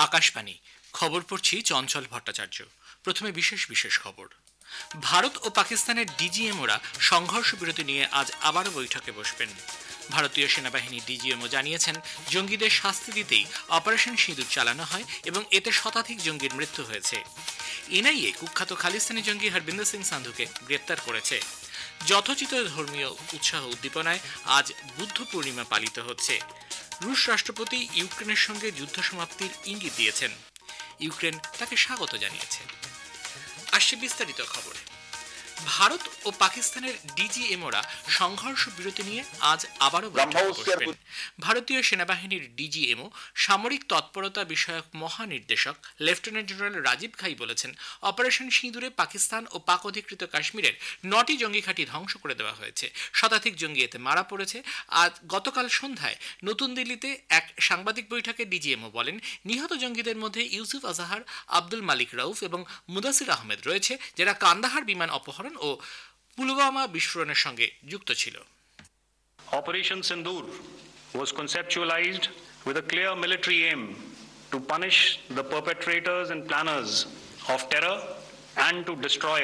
আকাশবাণী খবর পড়ছি চঞ্চল ভট্টাচার্য। প্রথমে বিশেষ বিশেষ খবর। ভারত ও পাকিস্তানের ডিজিএমওরা সংঘর্ষ বিরতি নিয়ে আজ আবারও বৈঠকে বসবেন। ভারতীয় সেনাবাহিনীর ডিজিএমও জানিয়েছেন, জঙ্গিদের শাস্তি দিতেই অপারেশন সিঁদুর চালানো হয় এবং এতে শতাধিক জঙ্গির মৃত্যু হয়েছে। এনআইএ কুখ্যাত খালিস্তানি জঙ্গি হরবিন্দর সিং সান্ধুকে গ্রেপ্তার করেছে। যথোচিত ধর্মীয় উৎসাহ উদ্দীপনায় আজ বুদ্ধ পূর্ণিমা পালিত হচ্ছে। রুশ রাষ্ট্রপতি ইউক্রেনের সঙ্গে যুদ্ধ সমাপ্তির ইঙ্গিত দিয়েছেন। ইউক্রেন তাকে স্বাগত জানিয়েছে। আসছে বিস্তারিত খবরে। ভারত ও পাকিস্তানের ডিজিএমওরা সংঘর্ষ বিরতি নিয়ে আজ আবারও বৈঠকে বসবেন। ভারতীয় সেনাবাহিনীর ডিজিএমও সামরিক তৎপরতা বিষয়ক মহানির্দেশক লেফটেন্যান্ট জেনারেল রাজীব ঘাই বলেছেন, অপারেশন সিঁদুরে পাকিস্তান ও পাক অধিকৃত কাশ্মীরের 9টি জঙ্গি ঘাঁটি ধ্বংস করে দেওয়া হয়েছে। শতাধিক জঙ্গি এতে মারা পড়েছে। আজ গতকাল সন্ধ্যায় নতুন দিল্লিতে এক সাংবাদিক বৈঠকে ডিজিএমও বলেন, নিহত জঙ্গিদের মধ্যে ইউসুফ আজাহার, আব্দুল মালিক রাউফ এবং মুদাসির আহমেদ রয়েছে, যারা কান্দাহার বিমান অপহরণ ও পুলওয়ামা বিস্ফোরণের সঙ্গে যুক্ত ছিল। Operation Sindoor was conceptualized with a clear military aim to punish the perpetrators and planners of terror and to destroy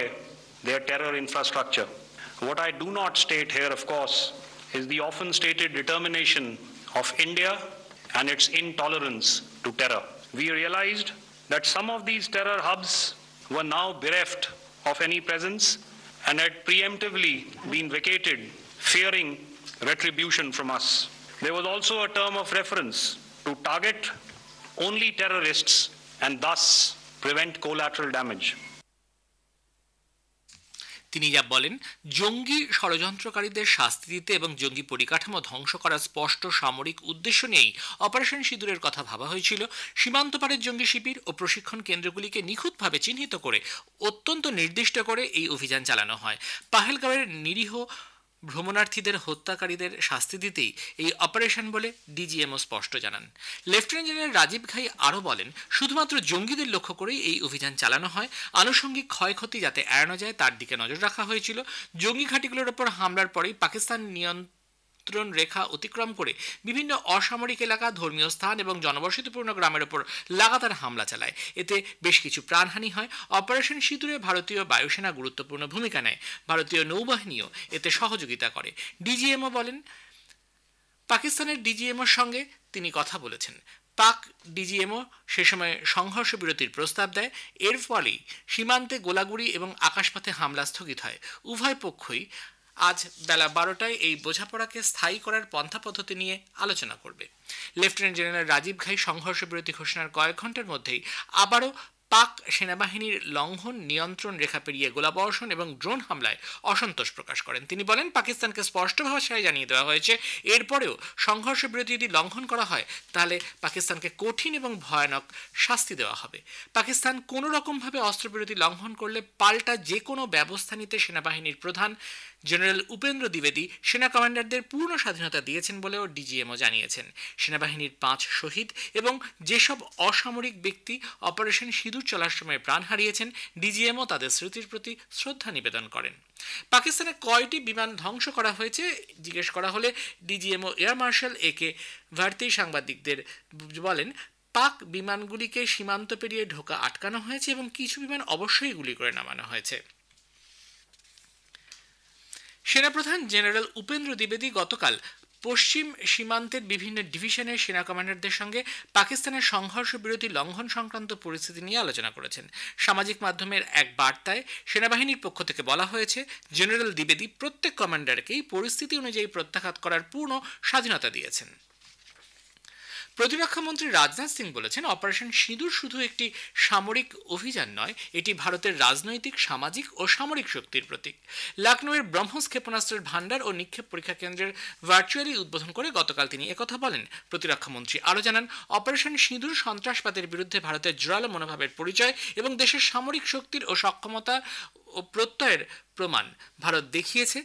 their terror infrastructure. What I do not state here, of course, is the often stated determination of India and its intolerance to terror. We realized that some of these terror hubs were now bereft of any presence and had preemptively been vacated, fearing retribution from us. There was also a term of reference to target only terrorists and thus prevent collateral damage. তিনি যা বলেন, জঙ্গি ষড়যন্ত্রকারীদের শাস্তি দিতে এবং জঙ্গি পরিকাঠামো ধ্বংস করার স্পষ্ট সামরিক উদ্দেশ্য নিয়েই অপারেশন সিঁদুরের কথা ভাবা হয়েছিল। সীমান্ত পারের জঙ্গি শিবির ও প্রশিক্ষণ কেন্দ্রগুলিকে নিখুঁতভাবে চিহ্নিত করে অত্যন্ত নির্দিষ্ট করে এই অভিযান চালানো হয়। পাহেলগাঁওয়ের নিরীহ ভ্রমণার্থীদের হত্যাকারীদের শাস্তি দিতেই এই অপারেশন বলে ডিজিএমও স্পষ্ট জানান। লেফটেন্যান্ট জেনারেল রাজীব ঘাই আরও বলেন, শুধুমাত্র জঙ্গিদের লক্ষ্য করেই এই অভিযান চালানো হয়। আনুষঙ্গিক ক্ষয়ক্ষতি যাতে এড়ানো যায় তার দিকে নজর রাখা হয়েছিল। জঙ্গি ঘাঁটিগুলোর ওপর হামলার পরেই পাকিস্তান নিয়ন্ত্রণ রেখা অতিক্রম করে বিভিন্ন অসামরিক এলাকা, ধর্মীয় স্থান এবং জনবসতিপূর্ণ গ্রামের ওপর লাগাতার হামলা চালায়। এতে বেশ কিছু প্রাণহানি হয়। অপারেশন সিঁদুরে ভারতীয় বায়ুসেনা গুরুত্বপূর্ণ ভূমিকা নেয়। ভারতীয় নৌবাহিনীও এতে সহযোগিতা করে। ডিজিএমও বলেন, পাকিস্তানের ডিজিএমওর সঙ্গে তিনি কথা বলেছেন। পাক ডিজিএমও সে সময় সংঘর্ষ বিরতির প্রস্তাব দেয়। এর ফলেই সীমান্তে গোলাগুড়ি এবং আকাশপথে হামলা স্থগিত হয়। উভয় পক্ষই আজ বেলা 12টায় এই বোঝাপড়াকে স্থায়ী করার পন্থা পদ্ধতি নিয়ে আলোচনা করবে। লেফটেন্যান্ট জেনারেল রাজীব ঘাই সংঘর্ষ বিরতি ঘোষণার কয়েক ঘন্টার মধ্যেই আবারও পাক সেনাবাহিনীর লঙ্ঘন, নিয়ন্ত্রণ রেখা পেরিয়ে গোলাবর্ষণ এবং ড্রোন হামলায় অসন্তোষ প্রকাশ করেন। তিনি বলেন, পাকিস্তানকে স্পষ্ট ভাষায় জানিয়ে দেওয়া হয়েছে, এরপরেও সংঘর্ষ বিরতি যদি লঙ্ঘন করা হয় তাহলে পাকিস্তানকে কঠিন এবং ভয়ানক শাস্তি দেওয়া হবে। পাকিস্তান কোনো রকমভাবে অস্ত্রবিরতি লঙ্ঘন করলে পাল্টা যে কোনো ব্যবস্থা নিতে সেনাবাহিনীর প্রধান জেনারেল উপেন্দ্র দ্বিবেদী সেনা কমান্ডারদের পূর্ণ স্বাধীনতা দিয়েছেন বলেও ডিজিএমও জানিয়েছেন। সেনাবাহিনীর 5 শহীদ এবং যেসব অসামরিক ব্যক্তি অপারেশন সিঁদুর চলার সময় প্রাণ হারিয়েছেন, ডিজিএমও তাদের স্মৃতির প্রতি শ্রদ্ধা নিবেদন করেন। পাকিস্তানে কয়টি বিমান ধ্বংস করা হয়েছে জিজ্ঞেস করা হলে ডিজিএমও এয়ার মার্শাল একে ভারতী সাংবাদিকদের বলেন, পাক বিমানগুলিকে সীমান্ত পেরিয়ে ঢোকা আটকানো হয়েছে এবং কিছু বিমান অবশ্যই গুলি করে নামানো হয়েছে। সেনাপ্রধান জেনারেল উপেন্দ্র দ্বিবেদী গতকাল পশ্চিম সীমান্তের বিভিন্ন ডিভিশনের সেনা কমান্ডারদের সঙ্গে পাকিস্তানের সংঘর্ষ বিরতি লঙ্ঘন সংক্রান্ত পরিস্থিতি নিয়ে আলোচনা করেছেন। সামাজিক মাধ্যমের এক বার্তায় সেনাবাহিনীর পক্ষ থেকে বলা হয়েছে, জেনারেল দ্বিবেদী প্রত্যেক কমান্ডারকেই পরিস্থিতি অনুযায়ী প্রত্যাঘাত করার পূর্ণ স্বাধীনতা দিয়েছেন। প্রতিরক্ষা মন্ত্রী রাজনাথ সিং বলেছেন, অপারেশন সিঁদুর শুধু একটি সামরিক অভিযান নয়, এটি ভারতের রাজনৈতিক, সামাজিক ও সামরিক শক্তির প্রতীক। লখনৌয়ের ব্রহ্মস ক্ষেপণাস্ত্রের ভান্ডার ও নিক্ষেপ পরীক্ষা কেন্দ্রের ভার্চুয়ালি উদ্বোধন করে গতকাল তিনি একথা বলেন। প্রতিরক্ষা মন্ত্রী আরও জানান, অপারেশন সিঁদুর সন্ত্রাসবাদের বিরুদ্ধে ভারতের জোরালো মনোভাবের পরিচয় এবং দেশের সামরিক শক্তির ও সক্ষমতা ও প্রত্যয়ের প্রমাণ। ভারত দেখিয়েছে,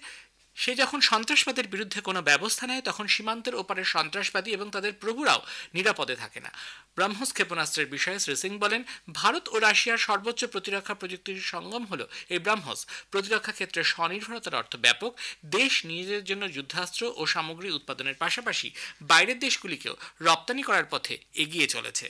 সে যখন সন্ত্রাসবাদের বিরুদ্ধে কোনো ব্যবস্থা নেয় তখন সীমান্তের ওপারের সন্ত্রাসবাদী এবং তাদের প্রভুরাও নিরাপদে থাকে না। ব্রহ্মস ক্ষেপণাস্ত্রের বিষয়ে শ্রী সিং বলেন, ভারত ও রাশিয়ার সর্বোচ্চ প্রতিরক্ষা প্রযুক্তির সঙ্গম হল এই ব্রহ্মস। প্রতিরক্ষা ক্ষেত্রে স্বনির্ভরতার অর্থ ব্যাপক। দেশ নিজেদের জন্য যুদ্ধাস্ত্র ও সামগ্রী উৎপাদনের পাশাপাশি বাইরের দেশগুলিকেও রপ্তানি করার পথে এগিয়ে চলেছে।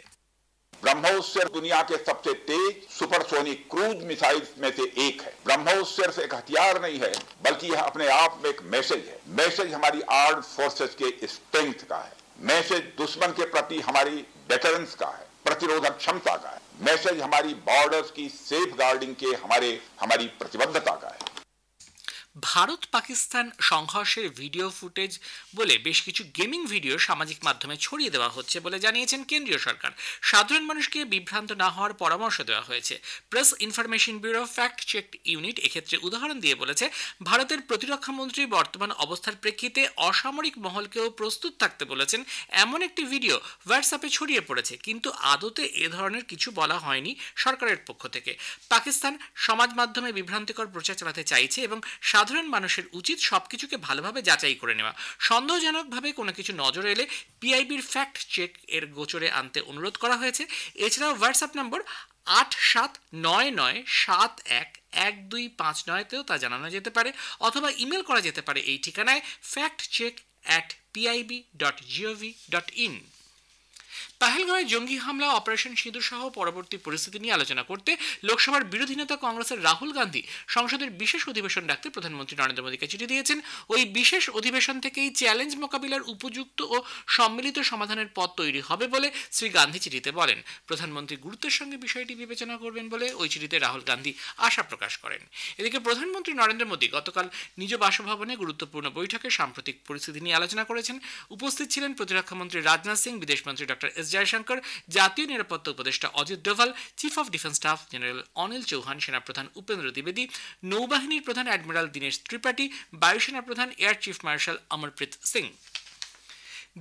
ब्रह्मोस दुनिया के सबसे तेज सुपरसोनिक क्रूज मिसाइल्स में से एक है। ब्रह्मोस सिर्फ एक हथियार नहीं है, बल्कि यह अपने आप में एक मैसेज है। मैसेज हमारी आर्म्ड फोर्सेस के स्ट्रेंथ का है। मैसेज दुश्मन के प्रति हमारी डेटरेंस का है, प्रतिरोधक क्षमता का है। मैसेज हमारी बॉर्डर्स की सेफ गार्डिंग के हमारी प्रतिबद्धता का है। ভারত পাকিস্তান সংঘর্ষের ভিডিও ফুটেজ বলে বেশ কিছু গেমিং ভিডিও সামাজিক মাধ্যমে ছড়িয়ে দেওয়া হচ্ছে বলে জানিয়েছেন কেন্দ্রীয় সরকার। সাধারণ মানুষকে বিভ্রান্ত না হওয়ার পরামর্শ দেওয়া হয়েছে। Press information bureau fact check unit এক্ষেত্রে উদাহরণ দিয়ে বলেছে, ভারতের প্রতিরক্ষা মন্ত্রী বর্তমান অবস্থার প্রেক্ষিতে অসামরিক মহলকেও প্রস্তুত থাকতে বলেছেন। এমন একটি ভিডিও হোয়াটসঅ্যাপে ছড়িয়ে পড়েছে, কিন্তু আদতে এ ধরনের কিছু বলা হয়নি সরকারের পক্ষ থেকে। পাকিস্তান সমাজ মাধ্যমে বিভ্রান্তিকর প্রচার চালাতে চাইছে এবং সাধারণ মানুষের উচিত সবকিছুকে ভালোভাবে যাচাই করে নেওয়া। সন্দেহজনকভাবে কোনো কিছু নজরে এলে পিআইবির ফ্যাক্ট চেক এর গোচরে আনতে অনুরোধ করা হয়েছে। এছাড়াও হোয়াটসঅ্যাপ নম্বর 8799711259তেও তা জানানো যেতে পারে, অথবা ইমেল করা যেতে পারে এই ঠিকানায় factcheck@pib.gov.in। পহেলগাঁওয়ে জঙ্গি হামলা, অপারেশন সিঁদুর সহ পরবর্তী পরিস্থিতি নিয়ে আলোচনা করতে লোকসভার বিরোধী নেতা কংগ্রেসের রাহুল গান্ধী সংসদের বিশেষ অধিবেশন ডাকতে প্রধানমন্ত্রী নরেন্দ্র মোদীকে চিঠি দিয়েছেন। ওই বিশেষ অধিবেশন থেকেই চ্যালেঞ্জ মোকাবিলার উপযুক্ত ও সম্মিলিত সমাধানের পথ তৈরি হবে বলে শ্রী গান্ধী চিঠিতে বলেন। প্রধানমন্ত্রী গুরুত্বের সঙ্গে বিষয়টি বিবেচনা করবেন বলে ওই চিঠিতে রাহুল গান্ধী আশা প্রকাশ করেন। এদিকে প্রধানমন্ত্রী নরেন্দ্র মোদী গতকাল নিজ বাসভবনে গুরুত্বপূর্ণ বৈঠকে সাম্প্রতিক পরিস্থিতি নিয়ে আলোচনা করেছেন। উপস্থিত ছিলেন প্রতিরক্ষামন্ত্রী রাজনাথ সিং, বিদেশমন্ত্রী ডক্টর এস জয়শঙ্কর, জাতীয় নিরাপত্তা উপদেষ্টা Ajit Doval, chief of defence staff general Anil Chauhan, সেনাপ্রধান উপেন্দ্র দ্বিবেদী, নৌবাহিনীর প্রধান অ্যাডমিরাল দীনেশ ত্রিপাঠী, বায়ুসেনা প্রধান air chief marshal Amarpreet Singh.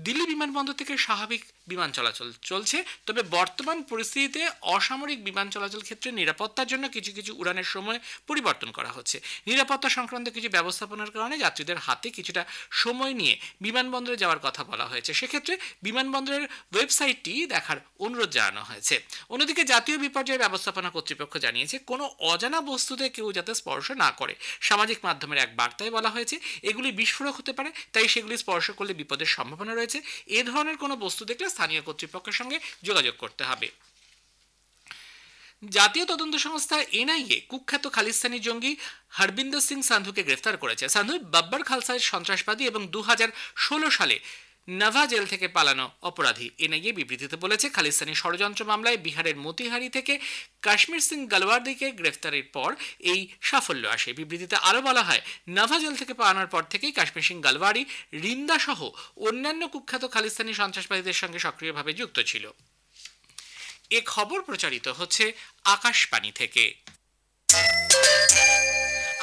Delhi বিমানবন্দর থেকে স্বাভাবিক বিমান চলাচল চলছে, তবে বর্তমান পরিস্থিতিতে অসামরিক বিমান চলাচল ক্ষেত্রে নিরাপত্তার জন্য কিছু কিছু উড়ানের সময় পরিবর্তন করা হচ্ছে। নিরাপত্তা সংক্রান্ত কিছু ব্যবস্থাপনার কারণে যাত্রীদের হাতে কিছুটা সময় নিয়ে বিমানবন্দরে যাওয়ার কথা বলা হয়েছে। সেক্ষেত্রে বিমানবন্দরের ওয়েবসাইটটি দেখার অনুরোধ জানানো হয়েছে। অন্যদিকে জাতীয় বিপর্যয় ব্যবস্থাপনা কর্তৃপক্ষ জানিয়েছে, কোনো অজানা বস্তুতে কেউ যাতে স্পর্শ না করে। সামাজিক মাধ্যমের এক বার্তায় বলা হয়েছে, এগুলি বিস্ফোরক হতে পারে, তাই সেগুলি স্পর্শ করলে বিপদের সম্ভাবনা রয়েছে। এ ধরনের কোনো বস্তু দেখলে স্থানীয় কর্তৃপক্ষের সঙ্গে যোগাযোগ করতে হবে। জাতীয় তদন্ত সংস্থা এনআইএ কুখ্যাত খালিস্তানি জঙ্গি হরবিন্দর সিং সান্ধুকে গ্রেফতার করেছে। সান্ধু বাব্বার খালসার সন্ত্রাসবাদী এবং 2016 সালে নাভা জেল থেকে পালানো অপরাধী। এনআইএ বিবৃতিতে বলেছে, খালিস্তানি ষড়যন্ত্র মামলায় বিহারের মতিহারি থেকে কাশ্মীর সিং গালওয়ার্দিকে গ্রেফতারের পর এই সাফল্য আসে। বিবৃতিতে আরও বলা হয়, নাভা জেল থেকে পালানোর পর থেকেই কাশ্মীর সিং গালওয়ারি রিন্দা সহ অন্যান্য কুখ্যাত খালিস্তানি সন্ত্রাসবাদীদের সঙ্গে সক্রিয়ভাবে যুক্ত ছিল। এ খবর প্রচারিত হচ্ছে আকাশবাণী থেকে।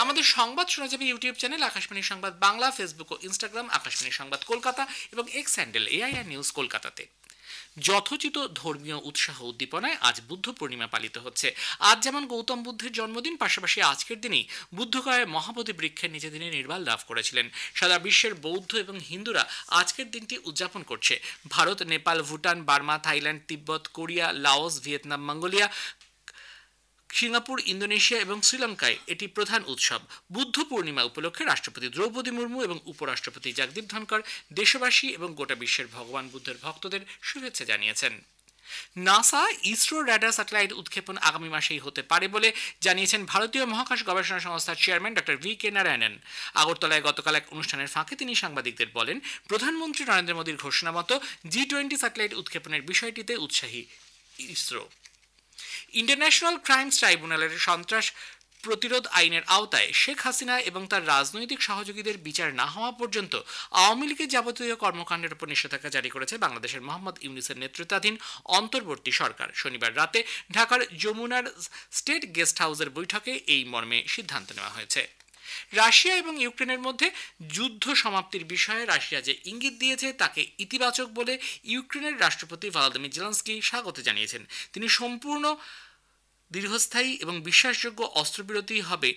আমাদের সংবাদ শোনা যাবে ইউটিউব চ্যানেল আকাশবাণী সংবাদ বাংলা, ফেসবুক ও ইনস্টাগ্রাম আকাশবাণী সংবাদ কলকাতা এবং এক্স হ্যান্ডেল এআইআর নিউজ কলকাতাতে। যথোচিত ধর্মীয় উৎসাহ উদ্দীপনায় আজ বুদ্ধ পূর্ণিমা পালিত হচ্ছে। আজ যেমন গৌতম বুদ্ধের জন্মদিন, পাশাপাশি আজকের দিনেই বুদ্ধগয়ায় মহাবোধি বৃক্ষের নিচে তিনি নির্বাণ লাভ করেছিলেন। সারা বিশ্বের বৌদ্ধ এবং হিন্দুরা আজকের দিনটি উদযাপন করছে। Bharat, Nepal, Bhutan, Burma, Thailand, Tibet, Korea, Laos, Vietnam, Mongolia, Singapore, Indonesia এবং শ্রীলঙ্কায় এটি প্রধান উৎসব। বুদ্ধ পূর্ণিমা উপলক্ষে রাষ্ট্রপতি দ্রৌপদী মুর্মু এবং উপরাষ্ট্রপতি জগদীপ ধনকর দেশবাসী এবং গোটা বিশ্বের ভগবান বুদ্ধের ভক্তদের শুভেচ্ছা জানিয়েছেন। নাসা ইসরো র্যাডার স্যাটেলাইট উৎক্ষেপণ আগামী মাসেই হতে পারে বলে জানিয়েছেন ভারতীয় মহাকাশ গবেষণা সংস্থার চেয়ারম্যান ডক্টর ভি.কে. নারায়ণন। আগরতলায় গতকাল এক অনুষ্ঠানের ফাঁকে তিনি সাংবাদিকদের বলেন, প্রধানমন্ত্রী নরেন্দ্র মোদীর ঘোষণা মতো G20 স্যাটেলাইট উৎক্ষেপণের বিষয়টিতে উৎসাহী ইসরো। ইন্টারন্যাশনাল ক্রাইমস ট্রাইব্যুনালের সন্ত্রাস প্রতিরোধ আইনের আওতায় শেখ হাসিনা এবং তার রাজনৈতিক সহযোগীদের বিচার না হওয়া পর্যন্ত আওয়ামী লীগের যাবতীয় কর্মকাণ্ডের উপর নিষেধাজ্ঞা জারি করেছে বাংলাদেশের মোহাম্মদ ইউনূসের নেতৃত্বাধীন অন্তর্বর্তী সরকার। শনিবার রাতে ঢাকার যমুনার স্টেট গেস্ট হাউসের বৈঠকে এই মর্মে সিদ্ধান্ত নেওয়া হয়েছে। রাশিয়া এবং ইউক্রেনের মধ্যে যুদ্ধ সমাপ্তির বিষয়ে রাশিয়া যে ইঙ্গিত দিয়েছে তাকে ইতিবাচক বলে ইউক্রেনের রাষ্ট্রপতি ভলোদিমির জেলেনস্কি স্বাগত জানিয়েছেন। তিনি সম্পূর্ণ দীর্ঘস্থায়ী এবং বিশ্বাসযোগ্য অস্ত্রবিরতি হবে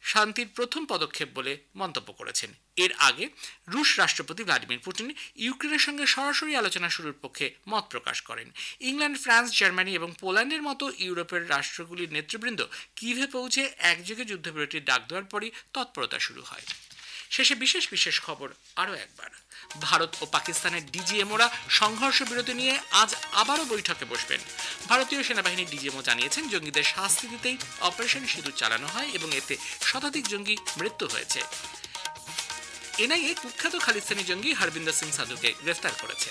শান্তির প্রথম পদক্ষেপ বলে মন্তব্য করেছেন। এর আগে রুশ রাষ্ট্রপতি ভ্লাদিমির পুতিন ইউক্রেনের সঙ্গে সরাসরি আলোচনা শুরুর পক্ষে মত প্রকাশ করেন। ইংল্যান্ড, ফ্রান্স, জার্মানি এবং পোল্যান্ডের মতো ইউরোপের রাষ্ট্রগুলির নেতৃবৃন্দ কিয়েভে পৌঁছে একযোগে যুদ্ধবিরতির ডাক দেওয়ার পরই তৎপরতা শুরু হয়। শেষে বিশেষ বিশেষ খবর আরও একবার। ভারত ও পাকিস্তানের ডিজিএমওরা সংঘর্ষ বিরতি নিয়ে আজ আবারও বৈঠকে বসবেন। ভারতীয় সেনাবাহিনীর ডিজিএমও জানিয়েছেন, জঙ্গিদের শাস্তি দিতেই অপারেশন সিঁদুর চালানো হয় এবং এতে শতাধিক জঙ্গি মৃত্যু হয়েছে। এনআইএ কুখ্যাত খালিস্তানি জঙ্গি হরবিন্দর সিং সাধুকে গ্রেফতার করেছে।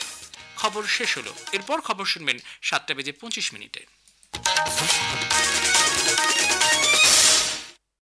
খবর শেষ হলো। এরপর খবর শুনবেন 7:25 মিনিটে।